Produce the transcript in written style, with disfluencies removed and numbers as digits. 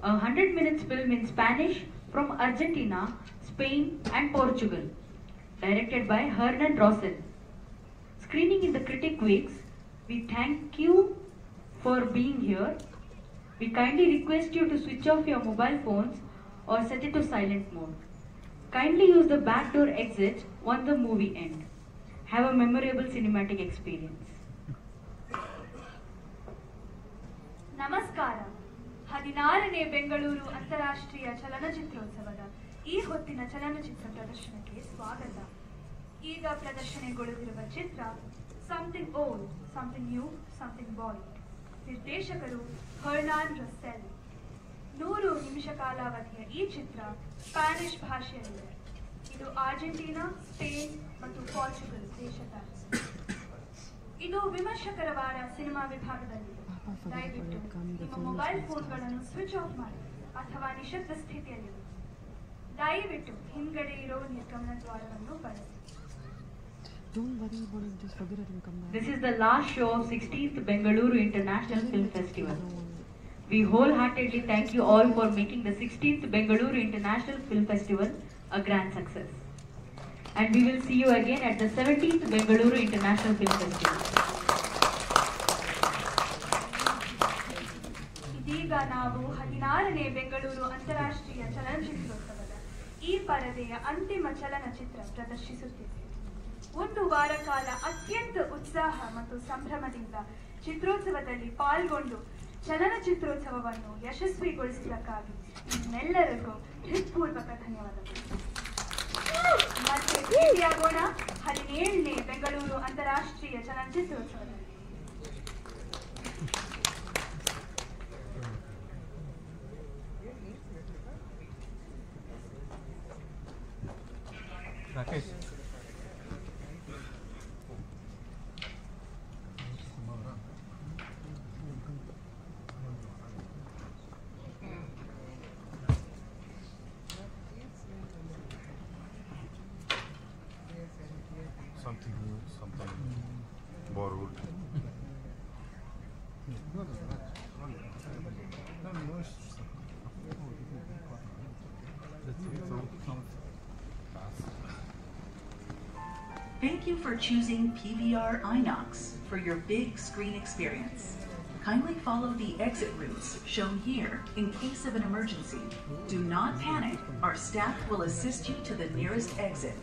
a 100 minutes film in Spanish from Argentina, Spain and Portugal, directed by Hernan Rosell. Screening in the Critic Weeks, we thank you for being here. We kindly request you to switch off your mobile phones or set it to silent mode. Kindly use the back door exit once the movie ends. Have a memorable cinematic experience. ನಮಸ್ಕಾರ. 16ನೇ ಬೆಂಗಳೂರು ಅಂತಾರಾಷ್ಟ್ರೀಯ ಚಲನಚಿತ್ರೋತ್ಸವದ ಈ ಹೊತ್ತಿನ ಚಲನಚಿತ್ರ ಪ್ರದರ್ಶನಕ್ಕೆ ಸ್ವಾಗತ. ಈಗ ಪ್ರದರ್ಶನಗೊಳ್ಳಲಿರುವ ಚಿತ್ರ something old, something new, something borrowed. ನಿರ್ದೇಶಕರು ಹರ್ನಾನ್ ರೊಸೆಲ್. 100 ನಿಮಿಷ ಕಾಲಾವಧಿಯ ಈ ಚಿತ್ರ ಸ್ಪ್ಯಾನಿಷ್ ಭಾಷೆಯಲ್ಲಿದೆ. ಇದು ಅರ್ಜೆಂಟೀನಾ, ಸ್ಪೇನ್ ಮತ್ತು ಪೋರ್ಚುಗಲ್ ದೇಶದ. ಇದು ವಿಮರ್ಶಕರ ವಾರ ಸಿನಿಮಾ ವಿಭಾಗದಲ್ಲಿದೆ. ದಯವಿಟ್ಟು ನಿಮ್ಮ ಮೊಬೈಲ್ ಫೋನ್ಗಳನ್ನು ಸ್ವಿಚ್ ಆಫ್ ಮಾಡಿ ಅಥವಾ ನಿಶಬ್ದ ಸ್ಥಿತಿಯಲ್ಲಿದೆ. ದಯವಿಟ್ಟು ಹಿಂಗಡೆ ಇರೋ ನಿರ್ಗಮನ ದ್ವಾರವನ್ನು ಬಳಸಿ. This is the last show of 16th Bengaluru International Film Festival. We wholeheartedly thank you all for making the 16th Bengaluru International Film Festival a grand success. And we will see you again at the 17th Bengaluru International Film Festival. ಇದೀಗ ನಾವು 16ನೇ ಬೆಂಗಳೂರು ಅಂತಾರಾಷ್ಟ್ರೀಯ ಚಲನಚಿತ್ರೋತ್ಸವದ ಈ ಪರದೆಯ ಅಂತಿಮ ಚಲನಚಿತ್ರ ಪ್ರದರ್ಶಿಸುತ್ತಿದೆ. ಒಂದು ವಾರ ಕಾಲ ಅತ್ಯಂತ ಉತ್ಸಾಹ ಮತ್ತು ಸಂಭ್ರಮದಿಂದ ಚಿತ್ರೋತ್ಸವದಲ್ಲಿ ಪಾಲ್ಗೊಂಡು ಚಲನಚಿತ್ರೋತ್ಸವವನ್ನು ಯಶಸ್ವಿಗೊಳಿಸಿದ್ದಕ್ಕಾಗಿ ನಿಮ್ಮೆಲ್ಲರಿಗೂ ಹೃತ್ಪೂರ್ವಕ ಧನ್ಯವಾದಗಳು. ಮತ್ತೆ ಭೇಟಿಯಾಗೋಣ 17ನೇ ಬೆಂಗಳೂರು ಅಂತಾರಾಷ್ಟ್ರೀಯ ಚಲನಚಿತ್ರೋತ್ಸವದಲ್ಲಿ. Rakesh. Something new, something borrowed. Thank you for choosing PVR Inox for your big screen experience. Kindly follow the exit routes shown here in case of an emergency. Do not panic. Our staff will assist you to the nearest exit.